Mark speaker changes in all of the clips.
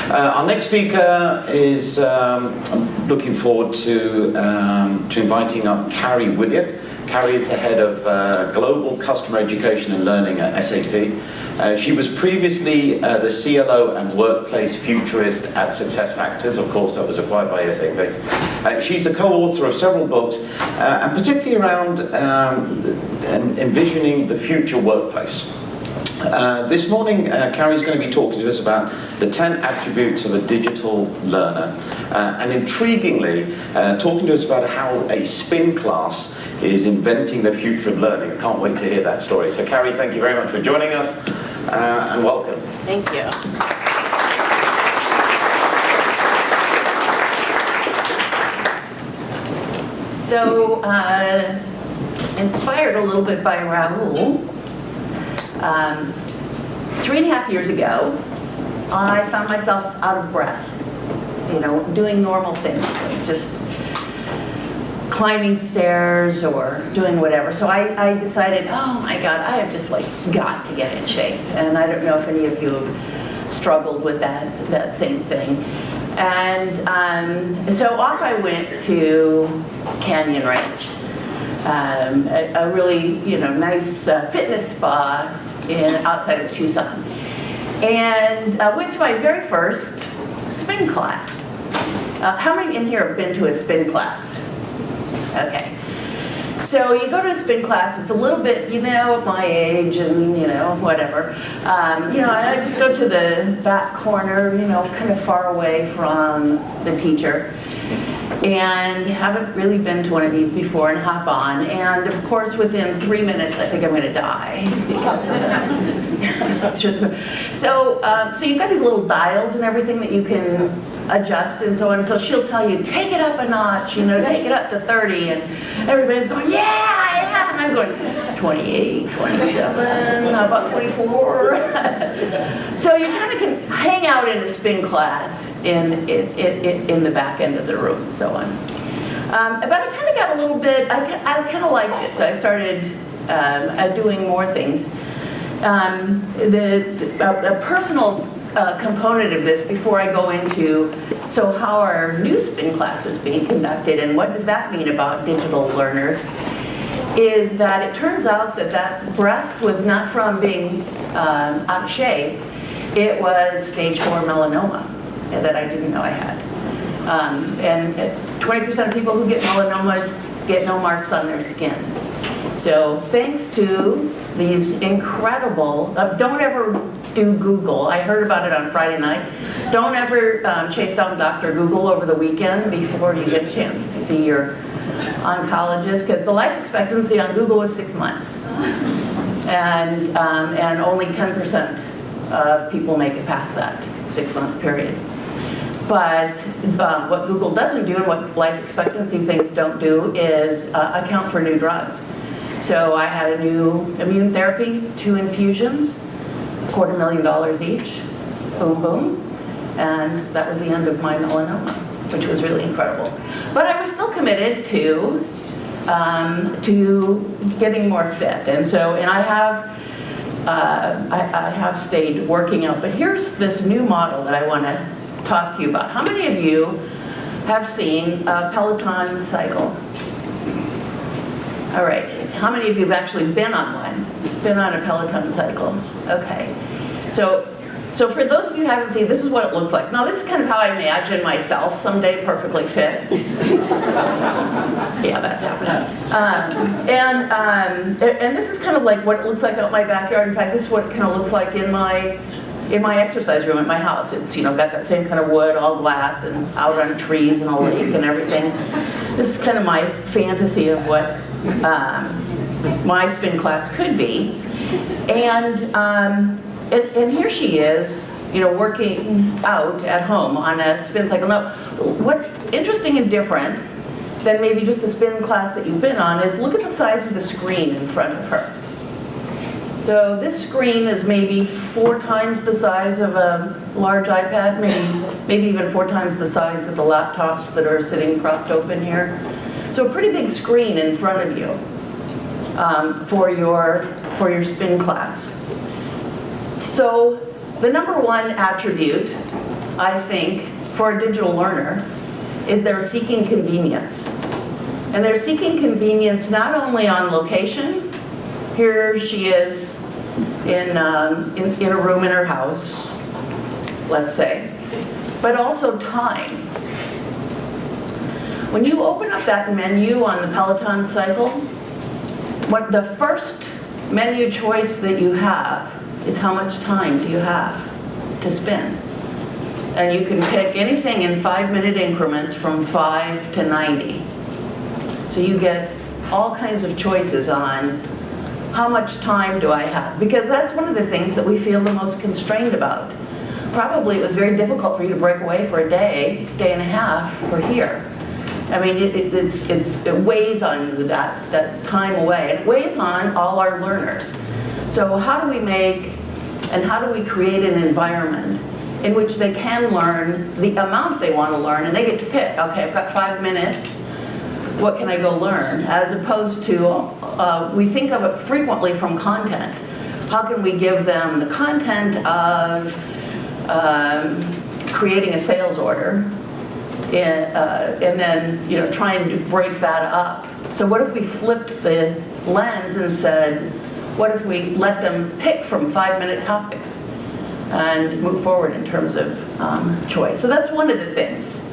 Speaker 1: Our next speaker is looking forward to inviting up Karie Willyerd. Karie is the head of Global Customer Education and Learning at SAP. She was previously the CLO and Workplace Futurist at SuccessFactors. Of course, that was acquired by SAP. She's a co-author of several books, and particularly around envisioning the future workplace. This morning, Karie's going to be talking to us about the 10 attributes of a digital learner, and intriguingly, talking to us about how a spin class is inventing the future of learning. I can't wait to hear that story. So Karie, thank you very much for joining us, and welcome.
Speaker 2: Thank you. So, inspired a little bit by Raoul, 3.5 years ago, I found myself out of breath, doing normal things, like just climbing stairs or doing whatever. So I decided, oh my God, I have just got to get in shape. And I don't know if any of you have struggled with that same thing. And so off I went to Canyon Ranch, a really nice fitness spa outside of Tucson, and went to my very first spin class. How many in here have been to a spin class? Okay. So you go to a spin class, it's a little bit, at my age and, whatever. I just go to the back corner, kind of far away from the teacher. And haven't really been to one of these before, and hop on. And of course, within 3 minutes, I think I'm going to die. So you've got these little dials and everything that you can adjust and so on. So she'll tell you, take it up a notch, take it up to 30. And everybody's going, yeah! And I'm going, 28, 27, how about 24? So you kind of can hang out in a spin class in the back end of the room and so on. But I kind of got a little bit, I kind of liked it, so I started doing more things. A personal component of this before I go into, so how are new spin classes being conducted and what does that mean about digital learners, is that it turns out that breath was not from being out of shape. It was stage 4 melanoma that I didn't know I had. And 20% of people who get melanoma get no marks on their skin. So thanks to these incredible, don't ever do Google. I heard about it on Friday night. Don't ever chase down Dr. Google over the weekend before you get a chance to see your oncologist, because the life expectancy on Google was 6 months. And only 10% of people make it past that 6-month period. But what Google doesn't do, and what life expectancy things don't do, is account for new drugs. So I had a new immune therapy, 2 infusions, $250,000 each, boom, boom. And that was the end of my melanoma, which was really incredible. But I was still committed to getting more fit. And I have stayed working out. But here's this new model that I want to talk to you about. How many of you have seen a Peloton cycle? All right. How many of you have actually been on one? Been on a Peloton cycle? Okay. So for those of you who haven't seen, this is what it looks like. Now, this is kind of how I imagine myself someday perfectly fit. Yeah, that's happening. And this is kind of like what it looks like out in my backyard. In fact, this is what it kind of looks like in my exercise room at my house. It's got that same kind of wood, all glass, and out on trees and a lake and everything. This is kind of my fantasy of what my spin class could be. And here she is, working out at home on a spin cycle. Now, what's interesting and different than maybe just the spin class that you've been on is look at the size of the screen in front of her. So this screen is maybe 4 times the size of a large iPad, maybe even 4 times the size of the laptops that are sitting propped open here. So a pretty big screen in front of you for your spin class. So the number one attribute I think, for a digital learner is they're seeking convenience. And they're seeking convenience not only on location. Here she is in a room in her house, let's say, but also time. When you open up that menu on the Peloton cycle, what the first menu choice that you have is how much time do you have to spend. And you can pick anything in 5-minute increments from 5 to 90. So you get all kinds of choices on how much time do I have? Because that's one of the things that we feel the most constrained about. Probably it was very difficult for you to break away for a day, day and a half for here. I mean, it weighs on you, that time away. It weighs on all our learners. So how do we make and how do we create an environment in which they can learn the amount they want to learn, and they get to pick, okay, I've got 5 minutes, what can I go learn? As opposed to, we think of it frequently from content. How can we give them the content of creating a sales order, and then trying to break that up? So what if we flipped the lens and said, what if we let them pick from 5-minute topics and move forward in terms of choice? So that's one of the things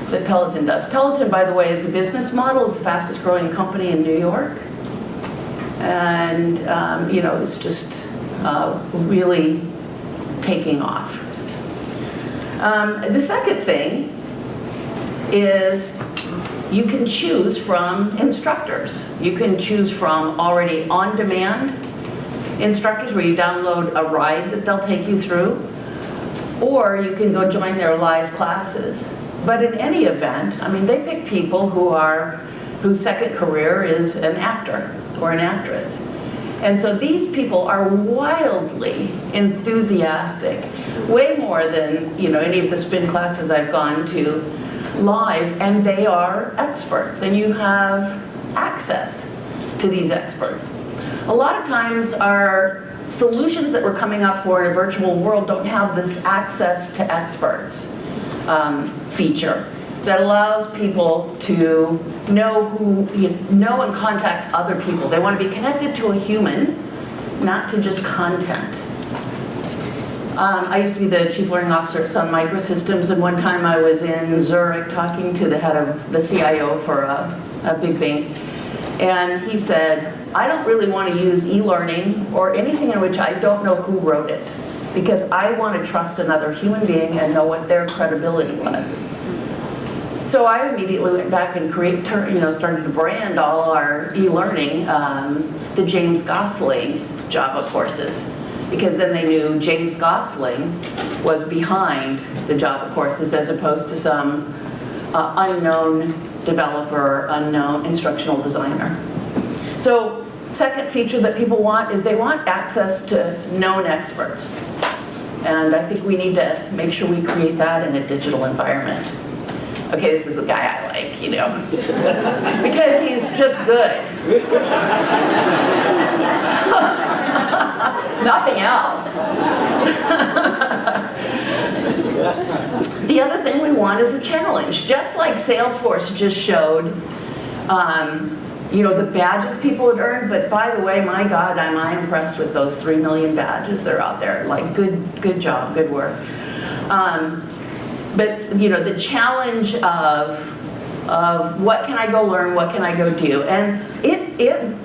Speaker 2: that Peloton does. Peloton, by the way, as a business model, is the fastest growing company in New York. And it's just really taking off. The second thing is you can choose from instructors. You can choose from already on-demand instructors where you download a ride that they'll take you through, or you can go join their live classes. But in any event, I mean, they pick people whose second career is an actor or an actress. And so these people are wildly enthusiastic, way more than any of the spin classes I've gone to live, and they are experts, and you have access to these experts. A lot of times our solutions that we're coming up for in a virtual world don't have this access to experts feature that allows people to know and contact other people. They want to be connected to a human, not to just content. I used to be the chief learning officer at Sun Microsystems, and one time I was in Zurich talking to the head of the CIO for a big bank, and he said, I don't really want to use e-learning or anything in which I don't know who wrote it, because I want to trust another human being and know what their credibility was. So I immediately went back and started to brand all our e-learning, the James Gosling Java courses, because then they knew James Gosling was behind the Java courses as opposed to some unknown developer, unknown instructional designer. So second feature that people want is they want access to known experts. And I think we need to make sure we create that in a digital environment. Okay, this is the guy I like, because he's just good. Nothing else. The other thing we want is a challenge. Just like Salesforce just showed, the badges people had earned, but by the way, my God, am I impressed with those 3 million badges that are out there. Like, good job, good work. But the challenge of what can I go learn, what can I go do, and it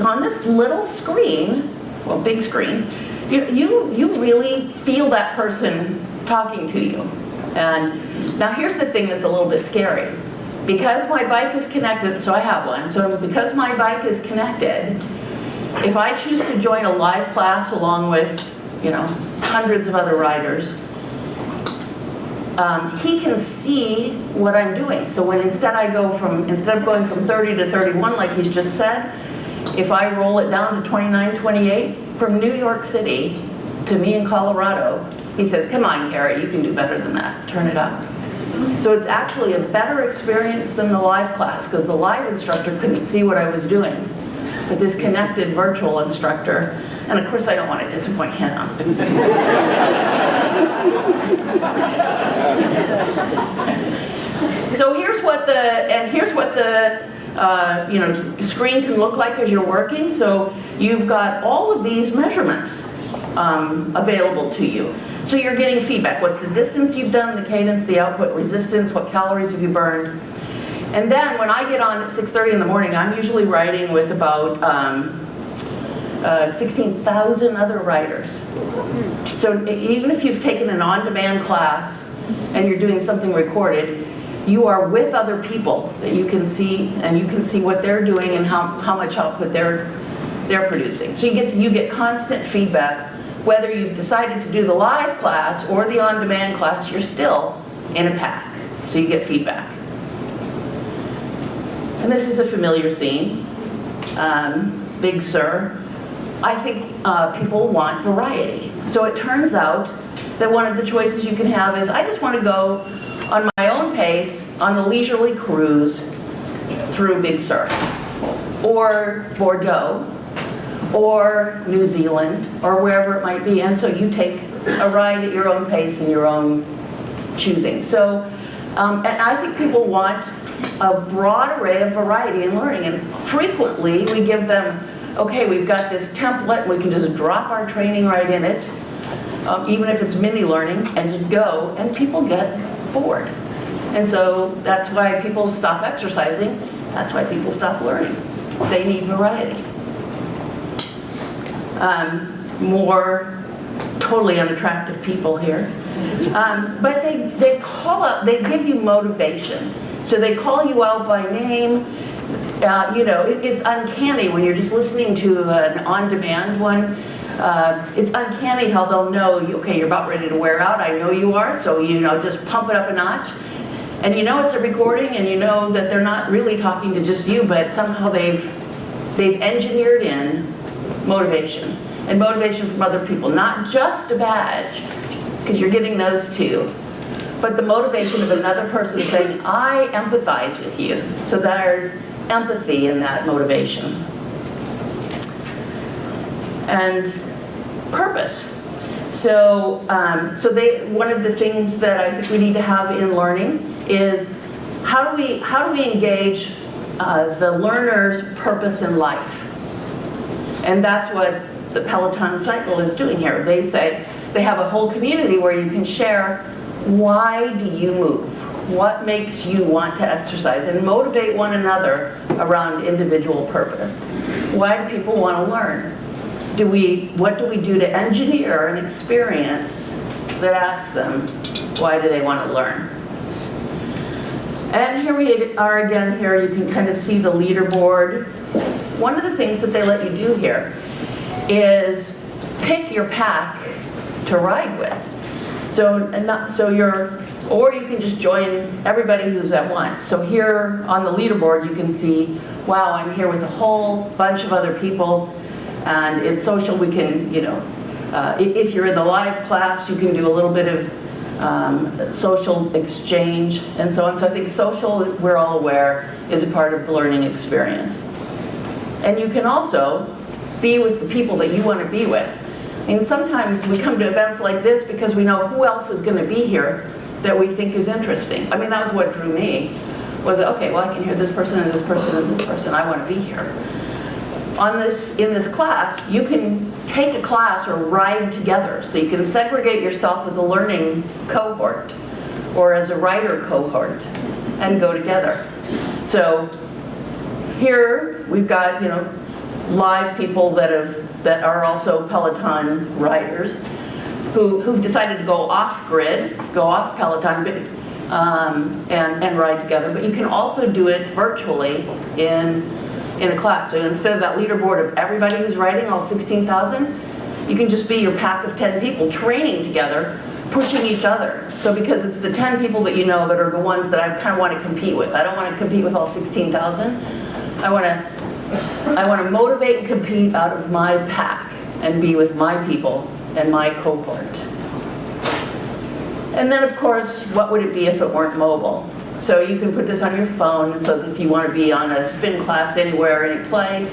Speaker 2: on this little screen, well, big screen, you really feel that person talking to you. And now here's the thing that's a little bit scary. Because my bike is connected, so I have one, so because my bike is connected, if I choose to join a live class along with, hundreds of other riders, he can see what I'm doing. So when instead of going from 30 to 31 like he's just said, if I roll it down to 29, 28, from New York City to me in Colorado, he says, come on, Karie, you can do better than that, turn it up. So it's actually a better experience than the live class, because the live instructor couldn't see what I was doing. But this connected virtual instructor, and of course I don't want to disappoint him. So here's what the screen can look like as you're working. So you've got all of these measurements available to you. So you're getting feedback. What's the distance you've done, the cadence, the output, resistance, what calories have you burned? And then when I get on at 6:30 in the morning, I'm usually writing with about 16,000 other writers. So even if you've taken an on-demand class and you're doing something recorded, you are with other people that you can see, and you can see what they're doing and how much output they're producing. So you get constant feedback. Whether you've decided to do the live class or the on-demand class, you're still in a pack. So you get feedback. And this is a familiar scene. Big Sur. I think people want variety. So it turns out that one of the choices you can have is, I just want to go on my own pace on a leisurely cruise through Big Sur, or Bordeaux, or New Zealand, or wherever it might be. And so you take a ride at your own pace and your own choosing. So, and I think people want a broad array of variety in learning. And frequently we give them, okay, we've got this template, and we can just drop our training right in it, even if it's mini learning, and just go, and people get bored. And so that's why people stop exercising. That's why people stop learning. They need variety. More totally unattractive people here. But they call out, they give you motivation. So they call you out by name. It's uncanny when you're just listening to an on-demand one. It's uncanny how they'll know, okay, you're about ready to wear out. I know you are, so just pump it up a notch. And it's a recording, and you know that they're not really talking to just you, but somehow they've engineered in motivation, and motivation from other people. Not just a badge, because you're getting those too, but the motivation of another person saying, I empathize with you. So there's empathy in that motivation. And purpose. So, one of the things that I think we need to have in learning is, how do we engage the learner's purpose in life? And that's what the Peloton cycle is doing here. They say they have a whole community where you can share, why do you move? What makes you want to exercise? And motivate one another around individual purpose. Why do people want to learn? What do we do to engineer an experience that asks them, why do they want to learn? And here we are again. Here you can kind of see the leaderboard. One of the things that they let you do here is pick your pack to ride with. Or you can just join everybody who's at once. So here on the leaderboard you can see, wow, I'm here with a whole bunch of other people, and it's social. We can, if you're in the live class, you can do a little bit of social exchange and so on. So I think social, we're all aware, is a part of the learning experience. And you can also be with the people that you want to be with. And sometimes we come to events like this because we know who else is going to be here that we think is interesting. I mean, that was what drew me, was, okay, well, I can hear this person and this person and this person. I want to be here. In this class, you can take a class or ride together. So you can segregate yourself as a learning cohort or as a writer cohort and go together. So here we've got, live people that are also Peloton riders who've decided to go off grid, go off Peloton, and ride together. But you can also do it virtually in a class. So instead of that leaderboard of everybody who's riding, all 16,000, you can just be your pack of 10 people training together, pushing each other. So because it's the 10 people that you know that are the ones that I kind of want to compete with. I don't want to compete with all 16,000. I want to motivate and compete out of my pack and be with my people and my cohort. And then of course, what would it be if it weren't mobile? So you can put this on your phone, so that if you want to be on a spin class anywhere, any place,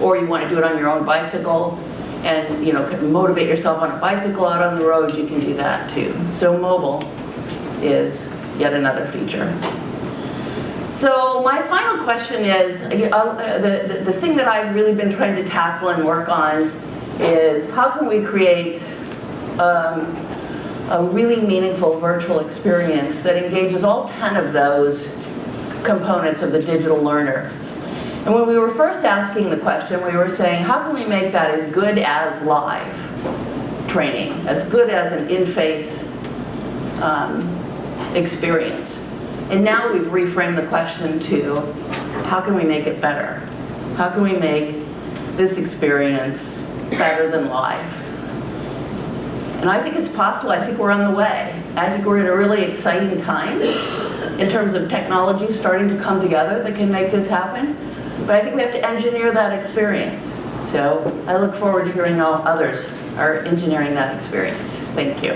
Speaker 2: or you want to do it on your own bicycle, and motivate yourself on a bicycle out on the road, you can do that too. So mobile is yet another feature. So my final question is, the thing that I've really been trying to tackle and work on is how can we create a really meaningful virtual experience that engages all 10 of those components of the digital learner. And when we were first asking the question, we were saying, how can we make that as good as live training, as good as an in-face experience? And now we've reframed the question to, how can we make it better? How can we make this experience better than live? And I think it's possible. I think we're on the way. I think we're at a really exciting time in terms of technology starting to come together that can make this happen. But I think we have to engineer that experience. So I look forward to hearing how others are engineering that experience. Thank you.